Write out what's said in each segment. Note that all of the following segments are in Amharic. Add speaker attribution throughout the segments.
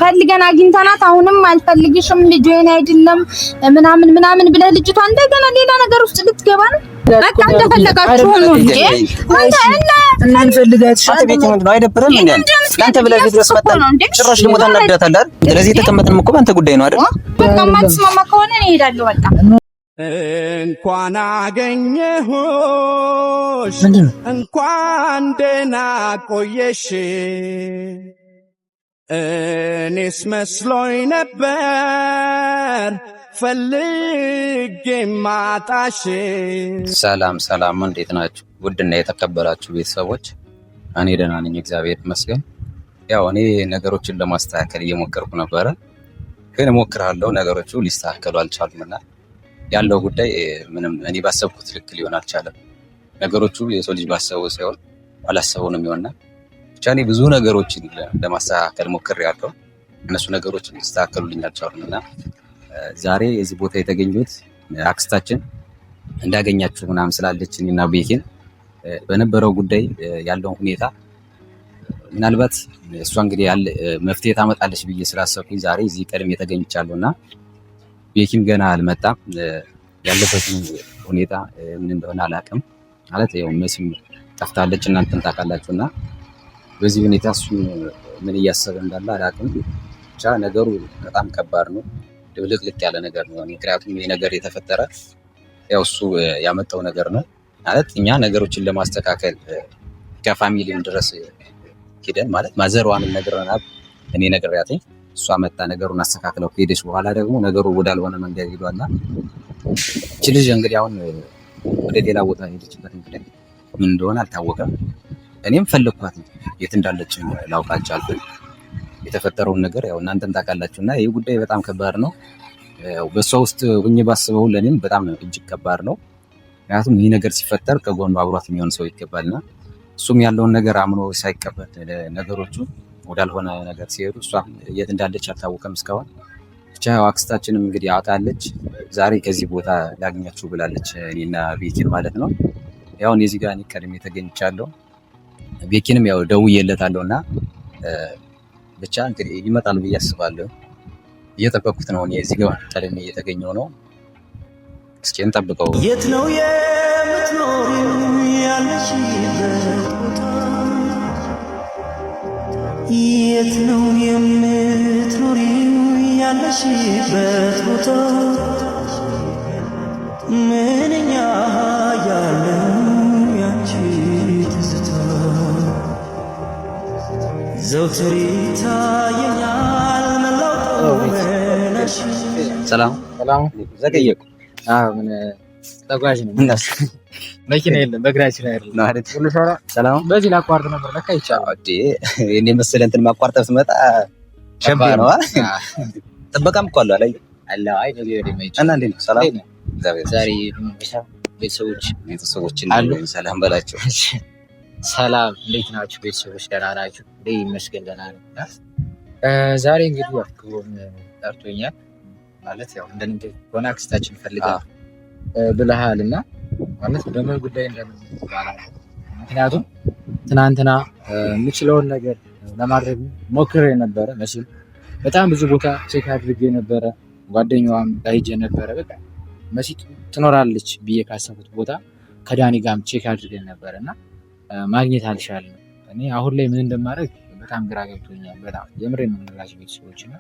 Speaker 1: ፈልገን አግኝተናት አሁንም አልፈልግሽም ልጅዬን አይደለም ምናምን ብለህ ልጅቷ እንደገና ሌላ ነገር ውስጥ ልትገባ ነው። በቃ እንደፈለጋችሁ ነው እንጂ
Speaker 2: እናን ፈልጋት ሻት ቤት ነው አይደብርም እንዴ? ላንተ ብለህ ድረስ መጣ ጭራሽ ልሞት አናዳታለህ አይደል? ስለዚህ የተቀመጥን እኮ ባንተ ጉዳይ ነው አይደል?
Speaker 1: በቃ ማትስማማ ከሆነ እኔ እሄዳለሁ። በቃ
Speaker 3: እንኳን አገኘሁሽ እንኳን ደህና ቆየሽ እኔስ መስሎኝ ነበር ፈልጌ ማጣሽ።
Speaker 2: ሰላም እንዴት ናችሁ? ውድና የተከበራችሁ ቤተሰቦች እኔ ደህና ነኝ እግዚአብሔር ይመስገን። ያው እኔ ነገሮችን ለማስተካከል እየሞከርኩ ነበረ፣ ግን እሞክራለሁ ነገሮቹ ሊስተካከሉ አልቻሉምና ያለው ጉዳይ ምንም እኔ ባሰብኩት ልክ ሊሆን አልቻለም። ነገሮቹ የሰው ልጅ ባሰበው ሳይሆን ባላሰበው ነው የሚሆንና ብቻ እኔ ብዙ ነገሮችን ለማስተካከል ሞክሬያለሁ። እነሱ ነገሮችን ሊስተካከሉልኝ አልቻሉምና ዛሬ እዚህ ቦታ የተገኘሁት አክስታችን እንዳገኛችሁ ምናምን ስላለች እኔና ቤኪን በነበረው ጉዳይ ያለውን ሁኔታ ምናልባት እሷ እንግዲህ መፍትሄ ታመጣለች ብዬ ስላሰብኩኝ ዛሬ እዚህ ቀድሜ ተገኝቻለሁና ቤኪም ገና አልመጣም። ያለበትን ሁኔታ ምን እንደሆነ አላውቅም። ማለት ያው መሲም ጠፍታለች እናንተም ታውቃላችሁና በዚህ ሁኔታ እሱ ምን እያሰበ እንዳለ አላውቅም። ብቻ ነገሩ በጣም ከባድ ነው፣ ድብልቅልቅ ያለ ነገር ነው። ምክንያቱም ይሄ ነገር የተፈጠረ ያው እሱ ያመጣው ነገር ነው። ማለት እኛ ነገሮችን ለማስተካከል ከፋሚሊም ድረስ ሄደን ማለት ማዘሯንም ነግረናል። እኔ ነግሬያትኝ እሷ መጣ ነገሩን አስተካክለው ከሄደች በኋላ ደግሞ ነገሩ ወዳልሆነ መንገድ ሄዷልና እቺ ልጅ እንግዲህ አሁን ወደ ሌላ ቦታ ሄደችበት እንግዲህ ምን እንደሆነ አልታወቀም። እኔም ፈለኳት የት እንዳለች ላውቃች አልፈል የተፈጠረውን ነገር ያው እናንተም ታውቃላችሁና ይሄ ጉዳይ በጣም ከባድ ነው። ያው በሷ ውስጥ ሁኜ ባስበው ለኔም በጣም እጅግ ከባድ ነው። ምክንያቱም ይሄ ነገር ሲፈጠር ከጎኑ አብሯት የሚሆን ሰው ይገባልና እሱም ያለውን ነገር አምኖ ሳይቀበል ነገሮቹ ወዳልሆነ ነገር ሲሄዱ እሷ የት እንዳለች አልታወቀም እስካሁን። ብቻ አክስታችንም እንግዲህ አውቃለች ዛሬ ከዚህ ቦታ ላግኛችሁ ብላለች እኔና ቤኪን ማለት ነው። ያው እዚህ ጋር እኔ ቀድሜ ተገኝቻለሁ። ቤኪንም ያው ደውዬለታለሁና ብቻ እንግዲህ ይመጣል ብዬ አስባለሁ። እየጠበኩት ነው። እኔ እዚህ ጋር ቀድሜ እየተገኘው ነው። እስኪ እንጠብቀው።
Speaker 3: የት ነው የምትኖሪው ያለሽበት ቦታ? የት ነው የምትኖሪው ያለሽበት ቦታ? ምንኛ ያለው ያንቺ ትዝታ ዘውትር ይታየኛል መላው ነሽ።
Speaker 2: ሰላም ዘገየኩ።
Speaker 4: ምን ተጓዥ ነው? መኪና የለም በእግራችን አይደለም ማለት ሁሉ ሸራ ሰላም። በዚህ ላቋርጥ ነበር ለካ ይቻላል።
Speaker 2: አዲ እኔ መሰለ እንትን ማቋርጠው ስመጣ ሸባ ነው። ጥበቃም እኮ አለ አለ። አይ ነው የደመጭ እና እንዴ ነው ሰላም። ዛሬ ቤተሰቦችን አሉ ሰላም በላቸው።
Speaker 4: ሰላም እንዴት ናችሁ ቤተሰቦች? ደህና ናችሁ? ደይ ይመስገን ደህና ነኝ። ዛሬ እንግዲህ አፍክሮን ጠርቶኛል ማለት ያው እንደንገ ሆነ አክስታችን ፈልጋል ብለሃልና ማለት በምን ጉዳይ እንደምን ይባላል። ምክንያቱም ትናንትና የምችለውን ነገር ለማድረግ ሞክሬ ነበረ። መሲል በጣም ብዙ ቦታ ቼክ አድርጌ ነበረ፣ ጓደኛዋም ሄጄ ነበረ። በቃ መሲ ትኖራለች ብዬ ካሰብኩት ቦታ ከዳኒ ጋርም ቼክ አድርገን ነበረና ማግኘት አልቻልንም። እኔ አሁን ላይ ምን እንደማደርግ በጣም ግራ ገብቶኛል። በጣም የምሬን ነው የምንላቸው ቤተሰቦችና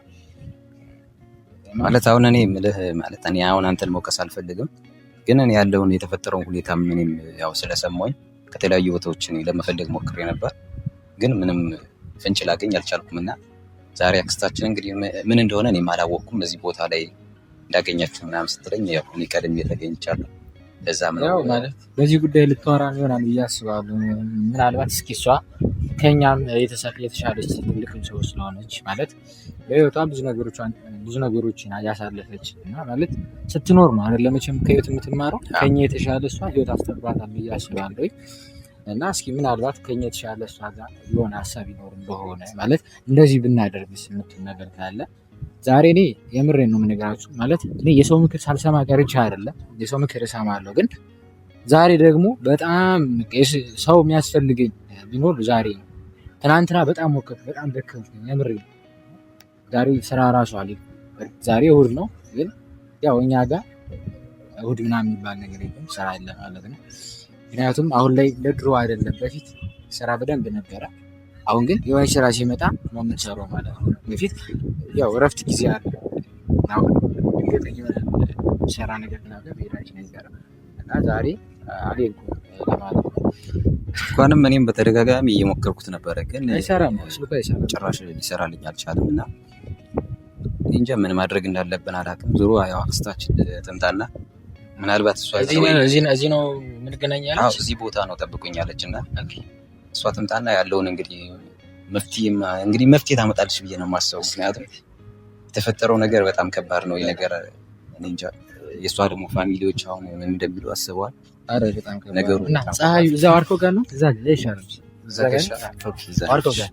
Speaker 2: ማለት አሁን እኔ ምልህ ማለት እኔ አሁን አንተን መውቀስ አልፈልግም፣ ግን እኔ ያለውን የተፈጠረውን ሁኔታ ምንም ያው ስለሰማኝ ከተለያዩ ቦታዎች ለመፈለግ ሞክሬ ነበር፣ ግን ምንም ፍንጭ ላገኝ አልቻልኩምና ዛሬ አክስታችን እንግዲህ ምን እንደሆነ እኔም አላወቅኩም። እዚህ ቦታ ላይ እንዳገኛችሁ ምናምን ስትለኝ ያው እኔ ቀድሜ ተገኝቻለሁ። ለዛም ነው
Speaker 4: ማለት በዚህ ጉዳይ ልትወራን ይሆናል ብዬ አስባለሁ። ምናልባት እስኪ እሷ ከኛም የተሻለች ትልቅ ሰው ስለሆነች ማለት በህይወቷ ብዙ ነገሮችን ያሳለፈች እና ማለት ስትኖር ነው አይደል ለመቼም ከህይወት የምትማረው። ከኛ የተሻለ እሷ ህይወት አስተባባታል ብዬ አስባለሁ። እና እስኪ ምናልባት ከኛ የተሻለ እሷ ጋር የሆነ ሀሳብ ይኖር እንደሆነ ማለት እንደዚህ ብናደርግስ የምትል ነገር ካለ ዛሬ እኔ የምሬን ነው የምነግራችሁ። ማለት እኔ የሰው ምክር ሳልሰማ ቀርቼ አይደለም፣ የሰው ምክር እሰማለሁ። ግን ዛሬ ደግሞ በጣም ሰው የሚያስፈልገኝ ቢኖር ዛሬ ነው። ትናንትና በጣም ሞከርኩ፣ በጣም ደከምኩኝ። የምሬን ዛሬ ስራ ራሱ አለኝ። ዛሬ እሑድ ነው፣ ግን ያው እኛ ጋር እሑድ ምናምን የሚባል ነገር የለም፣ ስራ አለ ማለት ነው። ምክንያቱም አሁን ላይ ለድሮ አይደለም፣ በፊት ስራ በደንብ ነበረ። አሁን ግን የሆነ ስራ ሲመጣ ነው የምንሰራው ማለት ነው። በፊት ያው እረፍት ጊዜ አለ። አሁን ድንገተኛ ሰራ ነገር ምናምን ቤታችን ነገር እና ዛሬ አልሄድኩም ለማለት ነው።
Speaker 2: እንኳንም እኔም በተደጋጋሚ እየሞከርኩት ነበረ፣ ግን
Speaker 4: አይሰራም፣ ስልኩ አይሰራም፣
Speaker 2: ጭራሽ ሊሰራልኝ አልቻለም። እና እንጃ ምን ማድረግ እንዳለብን አላውቅም። ዞሮ ያው አክስታችን ትምጣና ምናልባት እሷ
Speaker 4: እዚህ ነው የምንገናኛለች።
Speaker 2: አዎ እዚህ ቦታ ነው ጠብቁኛለች እና እሷ ትምጣና ያለውን እንግዲህ መፍትሄ ታመጣለች ብዬ ነው የማስበው። ምክንያቱም የተፈጠረው ነገር በጣም ከባድ ነው። ይሄ ነገር እኔ እንጃ። የእሷ ደግሞ ፋሚሊዎች አሁን ምን እንደሚሉ አስበዋል።
Speaker 4: አረ በጣም ነገሩ እና ፀሐዩ እዛው አርኮ ጋር ነው። እዛ ላይ ይሻላል።
Speaker 2: እዛ ጋር
Speaker 4: አርኮ ጋር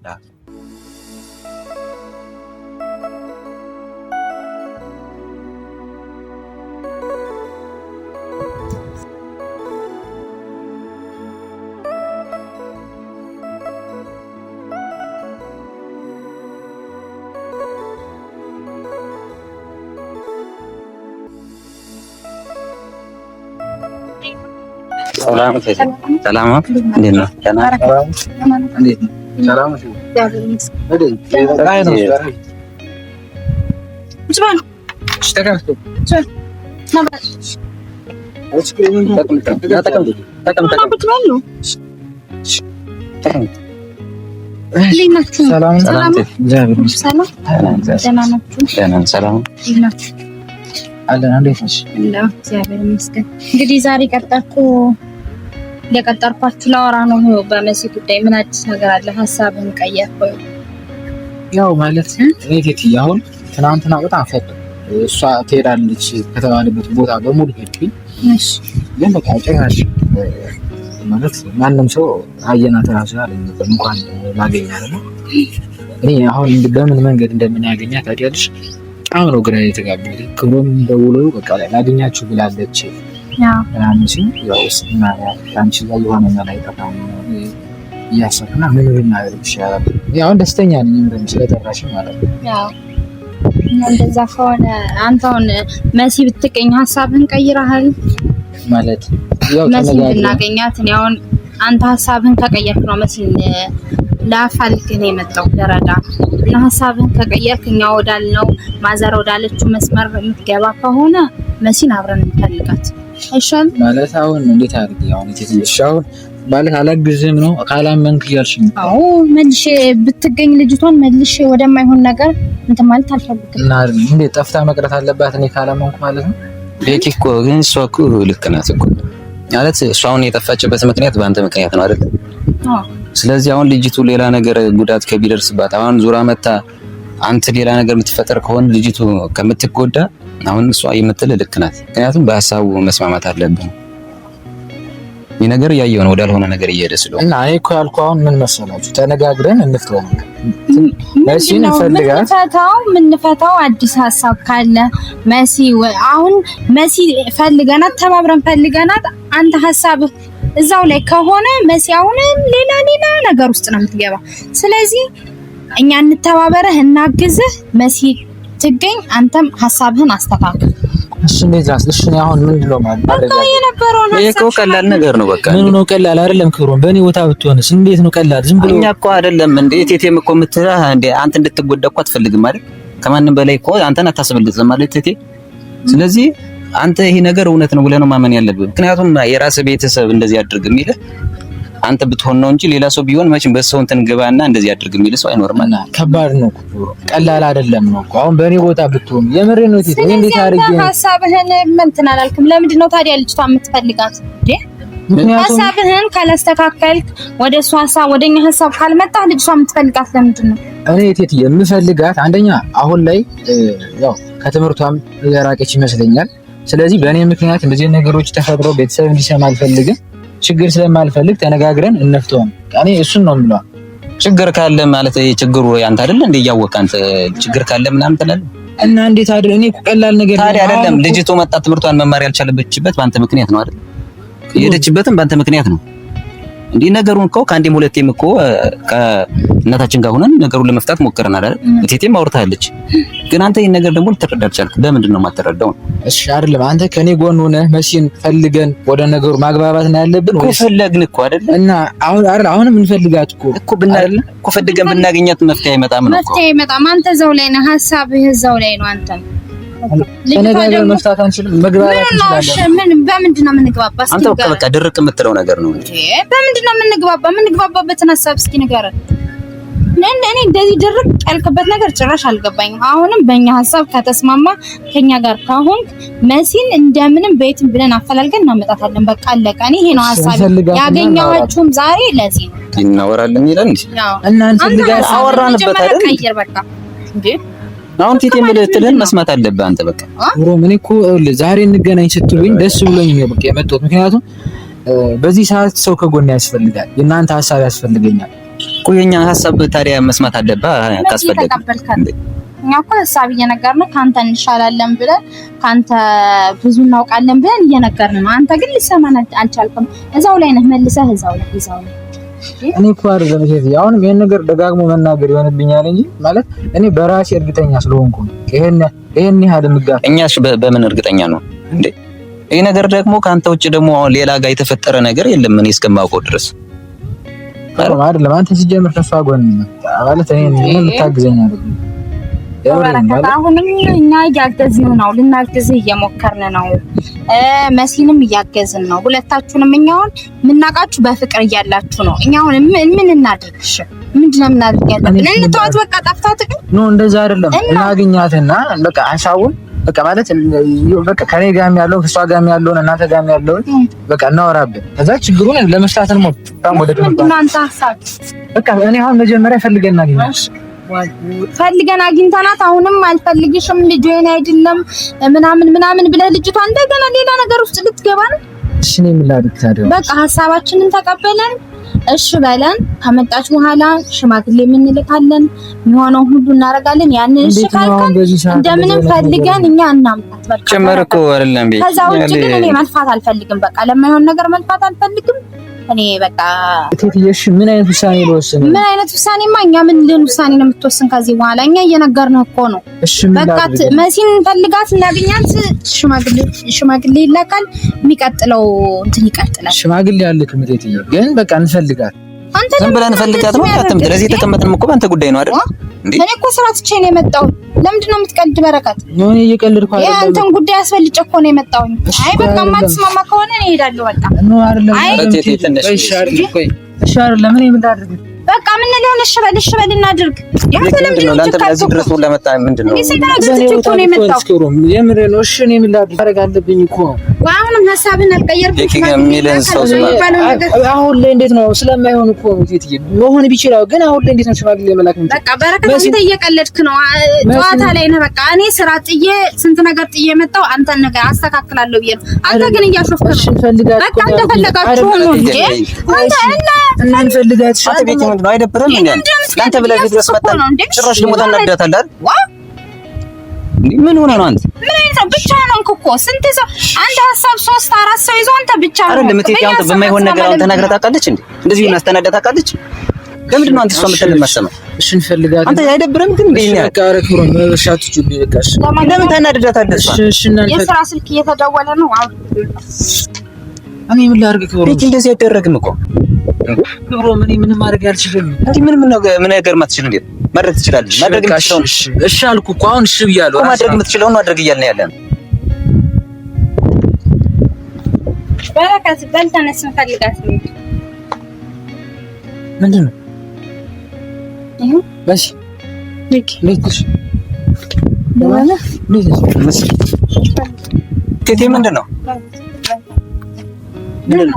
Speaker 2: ሰላም እንዴት ነው?
Speaker 1: እንግዲህ ዛሬ ለቀጠርኳችሁ ላወራ ነው በመሲ ጉዳይ። ምን አዲስ ነገር አለ? ሀሳብን ቀየርኩ።
Speaker 4: ያው ማለት እኔ ቴትዬ አሁን ትናንትና በጣም ፈጥ እሷ ትሄዳለች ከተባለበት ቦታ በሙሉ ሄድኩኝ። እሺ ግን በቃ ጭራሽ ማለት ማንም ሰው አየናት ራሱ ያለኝ እንኳን ላገኛት ነው። እኔ አሁን በምን መንገድ እንደምናገኛት ታዲያለሽ በጣም ነው ግራ የተጋባሁት። ክብሮም ደውሎ በቃ ላገኛችሁ ብላለች ምናምን ሲል ያው እና አንቺ ጋር የሆነ ነገር አይጠፋም እያሰብና ምን ልናደርግ ይሻላል? ያው ደስተኛ ነኝ እንደም ስለጠራሽ ማለት ነው።
Speaker 1: ያው እንደዛ ከሆነ አንተ አሁን መሲ ብትቀኝ ሀሳብህን ቀይረሃል
Speaker 4: ማለት ያው
Speaker 1: መሲ ብናገኛት ነው። አሁን አንተ ሀሳብህን ከቀየርክ ነው መሲን ላፋልክ ነው የመጣው ደረጃ እና ሀሳብህን ከቀየርክ እኛ ወዳልነው ማዘር ወዳለችው መስመር የምትገባ ከሆነ መሲን አብረን እንፈልጋት አይሻል
Speaker 4: ማለት አሁን እንዴት አድርጊ? አሁን እሺው ማለት አላግዝም ነው ካላመንክ እያልሽኝ?
Speaker 1: አዎ መልሼ ብትገኝ ልጅቷን መልሼ ወደማይሆን ነገር እንትን ማለት አልፈልግም።
Speaker 4: እና እንዴት ጠፍታ መቅረት አለባት እኔ ካላመንኩ ማለት ነው?
Speaker 2: ቤቲ እኮ ግን እሷ እኮ ልክ ናት እኮ ማለት እሷ አሁን የጠፋችበት ምክንያት በአንተ ምክንያት ነው አይደል?
Speaker 1: አዎ። ስለዚህ
Speaker 2: አሁን ልጅቱ ሌላ ነገር ጉዳት ከቢደርስባት አሁን ዙራ መታ አንተ ሌላ ነገር የምትፈጠር ከሆነ ልጅቱ ከምትጎዳ አሁን እሷ የምትልህ ልክ ናት። ምክንያቱም በሀሳቡ መስማማት አለብን። ይህ ነገር እያየሁ ነው ወዳልሆነ ነገር እየሄደ ስለሆነ
Speaker 4: እና እኔ እኮ ያልኩህ አሁን ምን መሰላችሁ ተነጋግረን እንፍታው። መሲን ፈልጋት
Speaker 1: ምንፈታው አዲስ ሀሳብ ካለ መሲ አሁን መሲ ፈልገናት ተባብረን ፈልገናት አንተ ሀሳብ እዛው ላይ ከሆነ መሲ አሁንም ሌላ ነገር ውስጥ ነው የምትገባ። ስለዚህ እኛ እንተባበረህ እናግዝህ መሲ ትገኝ አንተም ሀሳብህን አስተካክል።
Speaker 4: እሺ እንደዛስ? እሺ አሁን ምንድነው ማለት
Speaker 1: በቃ የነበረው ነው።
Speaker 2: ይሄ ቀላል ነገር ነው። በቃ
Speaker 4: ምን ነው ቀላል አይደለም። ክብሮም በእኔ ቦታ ብትሆንስ እንዴት ነው ቀላል? ዝም ብሎ
Speaker 2: እኛ እኮ አይደለም እንዴ ቴቴም እኮ የምትልህ እንዴ አንተ እንድትጎዳ እኮ አትፈልግም አይደል? ከማንም በላይ እኮ አንተን አታስበልጥም ማለት ቴቴ። ስለዚህ አንተ ይሄ ነገር እውነት ነው ብለህ ነው ማመን ያለብህ። ምክንያቱም የራስህ ቤተሰብ እንደዚህ አድርግ የሚልህ አንተ ብትሆን ነው እንጂ ሌላ ሰው ቢሆን መቼም በሰው እንትን ግባና እንደዚህ አድርግ የሚል ሰው አይኖርም። እና
Speaker 4: ከባድ ነው እኮ ቀላል አይደለም ነው እኮ። አሁን በእኔ ቦታ ብትሆን የምሬ ነው ቴቴ። እንዴት አድርጌ
Speaker 1: ሀሳብህን እንትን አላልክም? ለምንድን ነው ታዲያ ልጅቷ የምትፈልጋት እንዴ? ሀሳብህን ካላስተካከልክ ወደ እሱ ሀሳብ ወደኛ ሀሳብ ካልመጣህ ልጅቷ የምትፈልጋት ለምንድን ነው?
Speaker 4: እኔ ቴቴ የምፈልጋት አንደኛ አሁን ላይ ያው ከትምህርቷም የራቀች ይመስለኛል። ስለዚህ በእኔ ምክንያት እንደዚህ ነገሮች ተፈጥረው ቤተሰብ እንዲሰማ አልፈልግም። ችግር ስለማልፈልግ ተነጋግረን እንፍታው። እኔ እሱን ነው የምለው።
Speaker 2: ችግር ካለ ማለት ችግሩ ያንተ አይደል እንዴ? እያወቅህ አንተ ችግር ካለ ምናምን ትላለህ
Speaker 4: እና እንዴት አይደል? እኔ እኮ ቀላል ነገር
Speaker 2: ታዲያ አይደለም። ልጅቱ መጣ ትምህርቷን መማር ያልቻለችበት በአንተ ምክንያት ነው አይደል? የሄደችበትም በአንተ ምክንያት ነው። እንዴ ነገሩን እኮ ከአንዴም ሁለቴም እኮ ከእናታችን ጋር ሆነን ነገሩን ለመፍታት ሞክረናል አይደል? እቴቴም አውርታለች። ግን አንተ ይሄን ነገር ደግሞ ልትረዳ አልቻልክም። ለምንድን ነው የማትረዳው?
Speaker 4: እሺ አይደለም አንተ ከኔ ጎን ሆነ መሲን ፈልገን ወደ ነገሩ ማግባባት ነው ያለብን
Speaker 2: እኮ ፈለግን እኮ አይደል?
Speaker 4: እና አሁንም እንፈልጋት
Speaker 2: እኮ ፈልገን ብናገኛት መፍትሄ አይመጣም ነው እኮ።
Speaker 1: መፍትሄ አይመጣም። አንተ እዛው ላይ ነህ፣ ሀሳብህ እዛው ላይ ነው። አንተ
Speaker 4: ተነጋግረን መፍታት አንችልም? መግባባት እንችላለን።
Speaker 1: በምንድን ነው የምንግባባ?
Speaker 2: አንተ በቃ ድርቅ የምትለው ነገር ነው እንጂ
Speaker 1: በምንድን ነው የምንግባባ? የምንግባባበትን ሀሳብ እስኪ ንገረን። እኔ እንደዚህ ድርቅ ያልክበት ነገር ጭራሽ አልገባኝም። አሁንም በእኛ ሀሳብ ከተስማማ ከኛ ጋር ካሁን መሲን እንደምንም ቤትም ብለን አፈላልገን እናመጣታለን። በቃ አለቀ። እኔ ይሄ ነው ሀሳብ ያገኘኋችሁም ዛሬ ለዚህ ነው
Speaker 2: እናወራለን ይላል እንዴ?
Speaker 4: እናንተ ጋር
Speaker 2: አወራንበት አይደል?
Speaker 1: ቀይር በቃ እንዴ
Speaker 2: አሁን ቴቴም ልትልህን መስማት አለብህ አንተ። በቃ
Speaker 4: ምን እኮ ዛሬ እንገናኝ ስትሉኝ ደስ ብሎኝ ነው በቃ የመጣሁት። ምክንያቱም በዚህ ሰዓት ሰው ከጎን ያስፈልጋል። የእናንተ ሀሳብ ያስፈልገኛል
Speaker 2: እኮ። የኛ ሀሳብ ታዲያ መስማት አለብህ ካስፈለገ።
Speaker 1: እኛ እኮ ሀሳብ እየነገርን ካንተ እንሻላለን ብለን ካንተ ብዙ እናውቃለን ብለን እየነገርን ነው። አንተ ግን ልትሰማን አልቻልክም። እዛው ላይ ነህ መልሰህ እዛው ላይ
Speaker 4: እኔ እኮ አይደለም እቴቴ አሁንም ይሄን ነገር ደጋግሞ መናገር ይሆንብኛል እንጂ ማለት እኔ በራሴ እርግጠኛ ስለሆንኩ ይሄን ያህል እንጋር።
Speaker 2: እኛስ በምን እርግጠኛ ነው እንዴ? ይሄ ነገር ደግሞ ካንተ ውጭ ደግሞ ሌላ ጋር የተፈጠረ ነገር የለም እኔ እስከማውቀው ድረስ
Speaker 4: አይደለም። አንተ ሲጀምር ተስፋ ጎን ማለት እኔ ምን ልታግዘኝ አይደለም።
Speaker 1: አሁንም እኛ እያገዝን ነው፣ ልናግዝህ እየሞከርን ነው። መሲንም እያገዝን ነው። ሁለታችሁንም እኛውን የምናውቃችሁ በፍቅር እያላችሁ ነው። እኛውን ምን እናድርግሽ? ምንድነው የምናድርግ ያለብን? እንተዋት በቃ። ጠፍታት ግን
Speaker 4: ኖ እንደዛ አይደለም። እናገኛትና በቃ ሐሳቡን በቃ ማለት በቃ ከኔ ጋርም ያለው ከሷ ጋርም ያለው እናንተ ጋርም ያለው በቃ እናወራበት። ከዛ ችግሩን ለመፍታት እንሞክራለን። ወደ
Speaker 1: እናንተ ሐሳብ
Speaker 4: በቃ እኔ አሁን መጀመሪያ ፈልገን እናገኛለን።
Speaker 1: ፈልገን አግኝተናት አሁንም አልፈልግሽም ልጅዬን አይደለም ምናምን ብለህ ልጅቷ እንደገና ሌላ ነገር ውስጥ ልትገባ ነው።
Speaker 4: እሺ እኔ ምን ላድርግ ታዲያ?
Speaker 1: በቃ ሐሳባችንን ተቀበለን እሺ በለን። ከመጣች በኋላ ሽማግሌ የምንልካለን፣ የሚሆነው ሁሉ እናደርጋለን። ያንን እሺ ካልከን እንደምንም ፈልገን እኛ እናምጣት። በቃ
Speaker 2: ጨመርኩ አይደለም ቤት።
Speaker 1: ከዛ ውጭ ግን እኔ መልፋት አልፈልግም። በቃ ለማይሆን ነገር መልፋት አልፈልግም። እኔ በቃ
Speaker 4: እቴትዬ ምን አይነት ውሳኔ ልወስን?
Speaker 1: ምን አይነት ውሳኔማ እኛ ምን ልን ውሳኔ ነው የምትወስን? ከዚህ በኋላ እኛ እየነገርንህ እኮ ነው። በቃ መሲን ፈልጋት እናገኛት፣ ሽማግሌ ይላካል፣ የሚቀጥለው እንትን ይቀጥላል።
Speaker 4: ሽማግሌ ያልክ እቴትዬ ግን በቃ እንፈልጋት።
Speaker 1: አንተ
Speaker 2: ዝም ብለን እንፈልጋት ነው ያተም ድረስ የተቀመጥን እኮ ባንተ ጉዳይ ነው አይደል እንዴ?
Speaker 1: እኔ እኮ ስራ ትቼ ነው የመጣው። ለምንድን ነው የምትቀልድ? በረከት
Speaker 4: ነው እኔ እየቀለድኩ አይደለም።
Speaker 1: የአንተን ጉዳይ አስፈልጬ እኮ ነው የመጣው። አይ በቃ ማትስማማ ከሆነ እኔ እሄዳለሁ። በቃ
Speaker 4: ነው አይደለም።
Speaker 2: እሺ
Speaker 4: አይደለም እኔ ምን ላድርግ?
Speaker 1: በቃ ምን ልሆን? እሺ በል እናድርግ።
Speaker 2: ያንተ ለምንድን ነው ለአንተ ለዚህ ድረስ ነው ለመጣ ምንድን ነው?
Speaker 1: እኔ ሰይጣን እኮ ነው የመጣው።
Speaker 4: የምር ነው። እሺ እኔ ምን ላድርግ? ማድረግ አለብኝ እኮ
Speaker 1: አሁንም ሀሳብህን አልቀየርክም።
Speaker 4: አሁን ላይ እንዴት ነው ስለማይሆን እኮ እቴትዬ መሆን ቢችላው ግን አሁን ላይ እንዴት ነው ሽማግሌ መላክ?
Speaker 1: በቃ በረከት አንተ እየቀለድክ ነው። ጨዋታ ላይ ነህ። በቃ እኔ ስራ ጥዬ ስንት ነገር ጥዬ መጣሁ። አንተን ነገር አስተካክላለሁ ብዬ ነው። አንተ ግን እያሾፍክ ነው። በቃ አንተ ፈለጋችሁ ነው እንዴ?
Speaker 4: እና እንፈልጋት
Speaker 2: አንተ ቤት ምንድን ነው አይደብርም እንዴ? ለአንተ ብለህ ድረስ መጣ ጭራሽ ደግሞ ታናዳታለህ አይደል? ምን ሆነ ነው አንተ?
Speaker 1: ምን አይነት ብቻ ነው እኮ ስንት ሰው አንድ ሀሳብ 3 4 ሰው ይዞ አንተ ብቻ ነው
Speaker 2: አይደል? እቴቴ አንተ በማይሆን ነገር አንተ ተናግረህ ታውቃለች እንዴ? እንደዚህ እናስተናዳ ታውቃለች? ለምንድን ነው አንተ እሷ የምትልመሰመው?
Speaker 4: እሺ እንፈልጋት።
Speaker 2: አንተ አይደብርም ግን እንዴ?
Speaker 4: በቃ አረክሮም መሻት ይችላል። በቃ እሺ
Speaker 1: ለምን
Speaker 2: ታናዳታለህ?
Speaker 4: እሺ እናንተ
Speaker 1: የስራ ስልክ እየተደወለ ነው።
Speaker 4: እኔ ምን ላድርግ? ክብሮ
Speaker 2: ቤት እንደዚህ አይደረግም እኮ
Speaker 4: ክብሮ ምንም ማድረግ አልችልም።
Speaker 2: እንዴ ምን ነገር ማትችል እንዴ? ማድረግ ትችላለህ። ማድረግ የምትችለውን
Speaker 4: እሺ አልኩ እኮ አሁን እሺ ብያለሁ።
Speaker 2: ማድረግ የምትችለውን ማድረግ እያልን ያለን
Speaker 1: በረከት በል ተነስ። እንፈልጋት ነው
Speaker 4: ምንድን ነው?
Speaker 1: ይሄ
Speaker 4: በስ ልክሽ
Speaker 2: ቴቴ ምንድን ነው? ምንድን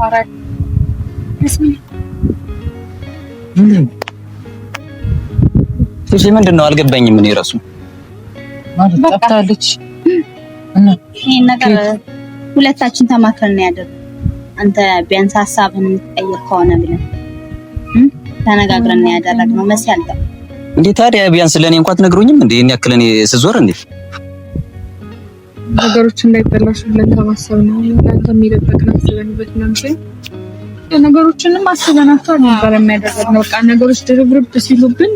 Speaker 2: ነው አልገባኝም። ምን ይረሱ
Speaker 4: ማለት ጠፍታለች እና
Speaker 1: ይሄን ነገር ሁለታችን ተማክረን ያደረግን አንተ ቢያንስ ሀሳብህን የምትቀይር ከሆነ ብለን ተነጋግረን ያደረግነው። መሲ አልጠፋም
Speaker 2: እንዴ? ታዲያ ቢያንስ ለኔ እንኳን ትነግሩኝም እንዴ? እኔ ያክል እኔ ስዞር እንዴ
Speaker 5: ነገሮች እንዳይበላሹ ብለን ተማሰብን ነው። እናንተ የሚደበቅን አስበንበት ነው እንጂ
Speaker 1: ነገሮችንም አስበናቸው ነበር የሚያደርገው። በቃ ነገሮች ድርብርብ ሲሉብን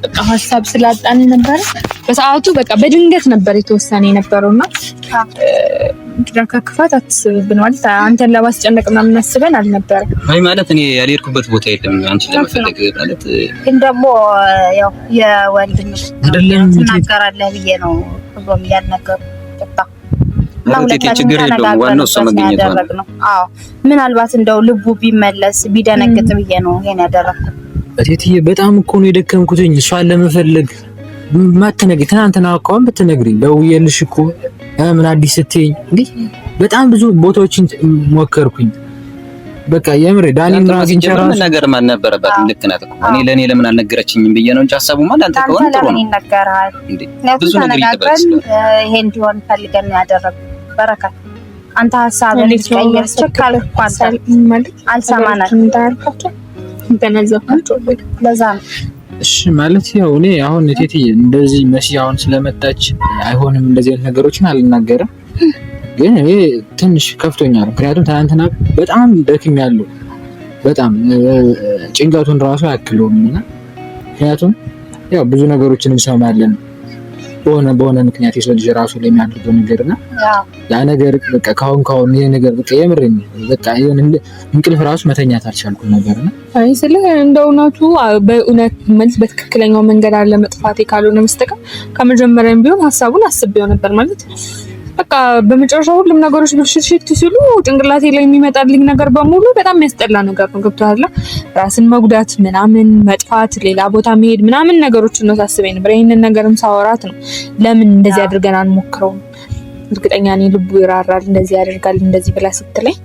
Speaker 1: በቃ ሀሳብ ስላጣን ነበር በሰዓቱ። በቃ በድንገት ነበር የተወሰነ የነበረውና ከክፋት አትስብብን ማለት አንተን ለማስጨነቅ ምናምን አስበን አልነበረም።
Speaker 2: አይ ማለት እኔ ያልሄድኩበት ቦታ የለም አንቺ ለመፈለግ ማለት
Speaker 5: ግን ደግሞ ያው የወንድምሽ ትናገራለህ ብዬ ነው ብሎም ያልነገሩ
Speaker 2: ማለት ችግር የለውም። ዋናው እሱ መገኘት ነው።
Speaker 5: አዎ ምናልባት እንደው ልቡ ቢመለስ ቢደነግጥ ብዬ ነው ይሄን ያደረኩት።
Speaker 4: እቴትዬ በጣም እኮ ነው የደከምኩትኝ እሷን ለመፈለግ ማትነግሪ ትናንትና አቋም ብትነግሪኝ ደውዬልሽ እኮ ምን አዲስ ስትይኝ እንዴ በጣም ብዙ ቦታዎችን ሞከርኩኝ። በቃ የምሬ ዳኒን ማግኘቻራ
Speaker 2: ነገር ማን ነበረባት ልክ ናት እኮ እኔ ለኔ ለምን አልነገረችኝም ብዬ ነው እንጂ ሐሳቡ ማለት አንተ ከሆነ ጥሩ ነው እንዴ ብዙ ነገር ይተባል።
Speaker 5: ይሄ እንዲሆን ፈልገን ያደረግነው በረከት አንተ ሐሳብህን ልትቀይር ቸካል ኳንታል ማለት አልሰማናል እንዳልካቸው ተነዘፋቸው ለዛ ነው።
Speaker 4: እሺ ማለት ያው እኔ አሁን እቴትዬ እንደዚህ መሲ አሁን ስለመጣች አይሆንም እንደዚህ አይነት ነገሮችን አልናገርም። ግን እኔ ትንሽ ከፍቶኛል። ምክንያቱም ትናንትና በጣም ደክሜያለሁ። በጣም ጭንቀቱን ራሱ አያክለውምና ምክንያቱም ያው ብዙ ነገሮችን እንሰማለን በሆነ ምክንያት የሰው ልጅ ራሱ ላይ የሚያደርገው ነገርና ያ ነገር በቃ ካሁን ይሄ ነገር በቃ የምሬን በቃ እንቅልፍ ራሱ መተኛት አልቻልኩም ነበርና
Speaker 1: አይ ስለ እንደውነቱ በእውነት መልስ በትክክለኛው መንገድ አለ መጥፋቴ ካልሆነ በስተቀር ከመጀመሪያም ቢሆን ሐሳቡን አስቤው ነበር ማለት በቃ በመጨረሻው ሁሉም ነገሮች ብልሽት ሲሉ ጭንቅላቴ ላይ የሚመጣልኝ ነገር በሙሉ በጣም የሚያስጠላ ነገር ነው። ገብቶሃል? ራስን መጉዳት ምናምን መጥፋት ሌላ ቦታ መሄድ ምናምን ነገሮችን ነው ሳስበኝ ነበር። ይሄንን ነገርም ሳወራት ነው ለምን እንደዚህ አድርገን አንሞክረውም እርግጠኛ ነኝ ልቡ ይራራል እንደዚህ ያደርጋል እንደዚህ ብላ ስትለኝ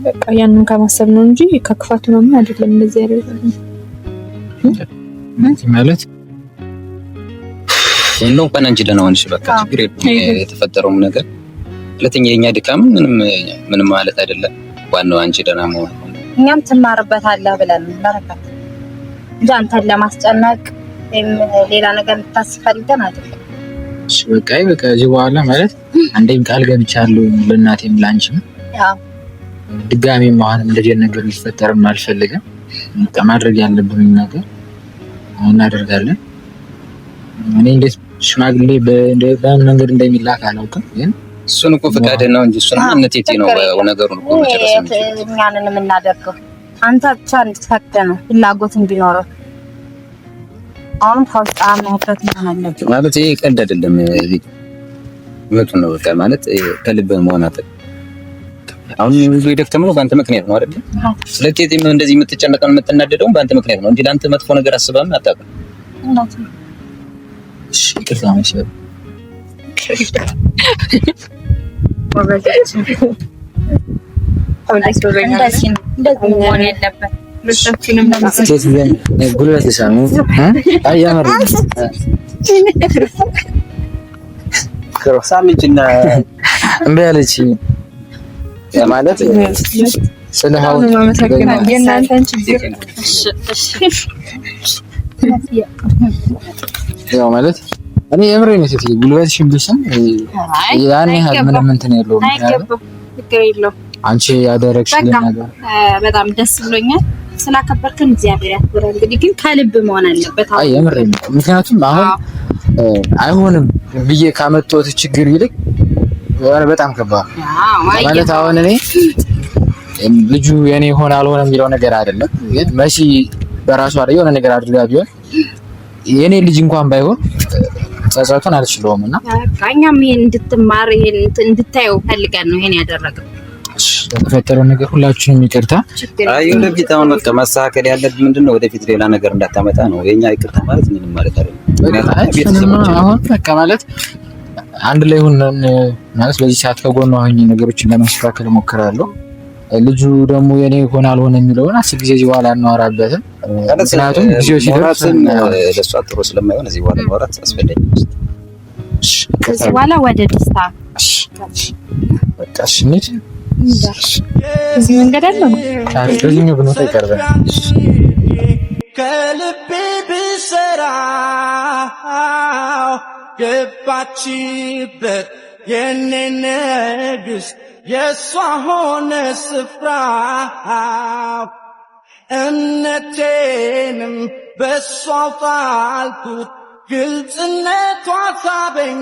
Speaker 1: በቃ ያንን ከማሰብ ነው እንጂ ከክፋቱ ነው አይደለም እንደዚህ ያደርጋል
Speaker 2: ማለት ነው። እንኳን አንቺ ደህና ሆንሽ በቃ ችግር የለም። የተፈጠረው ነገር ሁለተኛ የኛ ድካም ምንም ማለት አይደለም። ዋናው አንቺ ደህና መሆን ነው።
Speaker 5: እኛም ትማርበታለህ ብለን በረከት እንጂ አንተን ለማስጨነቅ ሌላ ነገር ልታስፈልገን አይደለም።
Speaker 4: እሺ በቃ እዚህ በኋላ ማለት አንዴም ቃል ገብቻለሁ ለእናቴም ላንቺም
Speaker 5: ያው
Speaker 4: ድጋሜ ማንም እንደዚህ ነገር ሊፈጠርም አልፈልግም። ማድረግ ያለብን ነገር እናደርጋለን። እኔ እንዴት ሽማግሌ በምን መንገድ እንደሚላክ አላውቅም። ግን
Speaker 2: እሱን እኮ ፈቃድ ነው እንጂ እሱን እነቴቴ ነው ነገሩን እኮ መጨረስ ነው።
Speaker 5: እኛንን የምናደርገው አንተ ብቻ እንድትፈቅድ ነው ፍላጎት እንዲኖረው። አሁን ታውቃ ማውጣት
Speaker 2: ማለት ይሄ ቀልድ አይደለም። እውነቱን ነው በቃ ማለት ከልብ መሆን አለ። አሁን ብዙ የደከመው በአንተ ምክንያት ነው አይደል? ስለዚህ እንደዚህ የምትጨነቀው የምትናደደው በአንተ ምክንያት ነው እንጂ ለአንተ መጥፎ ነገር አስበህም አታውቅም።
Speaker 4: እሺ ይቅርታ መሰለኝ ማለት ስለሃው
Speaker 1: የእናንተን ችግር
Speaker 4: ያው ማለት እኔ የምሬን ነው ስትይ ጉልበትሽን ብስም ያን ያህል ምንም እንትን የለውም።
Speaker 5: ችግር የለውም።
Speaker 4: አንቺ ያደረግሽልኝ ነገር
Speaker 5: በጣም ደስ ብሎኛል። ስላከበርከን እግዚአብሔር ያክብረን። እንግዲህ ግን ከልብ መሆን አለበት።
Speaker 4: አይ የምሬን ነው። ምክንያቱም አሁን አይሆንም ብዬ ካመጣሁት ችግር ይልቅ በጣም ከባድ ማለት አሁን እኔ ልጁ የኔ ሆነ አልሆነ የሚለው ነገር አይደለም። ግን መሲ በራሷ ላይ የሆነ ነገር አድርጋ ቢሆን የኔ ልጅ እንኳን ባይሆን ጸጸቱን አልችለውም እና
Speaker 5: እኛም ይሄን እንድትማር ይሄን እንድታየው ፈልገን ነው ይሄን ያደረገው።
Speaker 4: ለተፈጠረው ነገር ሁላችንም ይቅርታ።
Speaker 2: አይ ወደፊት አሁን በቃ ማስተካከል ያለብን ምንድነው ወደፊት ሌላ ነገር እንዳታመጣ ነው። የኛ ይቅርታ ማለት ምንም ማለት አይደለም።
Speaker 4: አሁን በቃ ማለት አንድ ላይ ሆነን ማለት በዚህ ሰዓት ከጎኗ ሆኜ ነገሮችን ለማስተካከል እሞክራለሁ። ልጁ ደግሞ የኔ ሆነ አልሆነ የሚለውን አስር ጊዜ እዚህ በኋላ እናወራበትም። ምክንያቱም ጊዜው ሲደርስ
Speaker 2: ለሷ ጥሩ ስለማይሆን እዚህ በኋላ ማውራት አስፈላጊ ነው።
Speaker 5: ከዚህ በኋላ ወደ ደስታ
Speaker 4: በቃ እሺ እንሂድ።
Speaker 1: እዚህ መንገድ አለ ነው
Speaker 4: በዚህኛው ብንወጣ ይቀርበናል።
Speaker 3: ከልቤ ብሰራው ገባችበት የኔ ንግስት የሷ ሆነ ስፍራ እምነቴንም በሷ ጣልኩት ግልጽነቷ ሳበኝ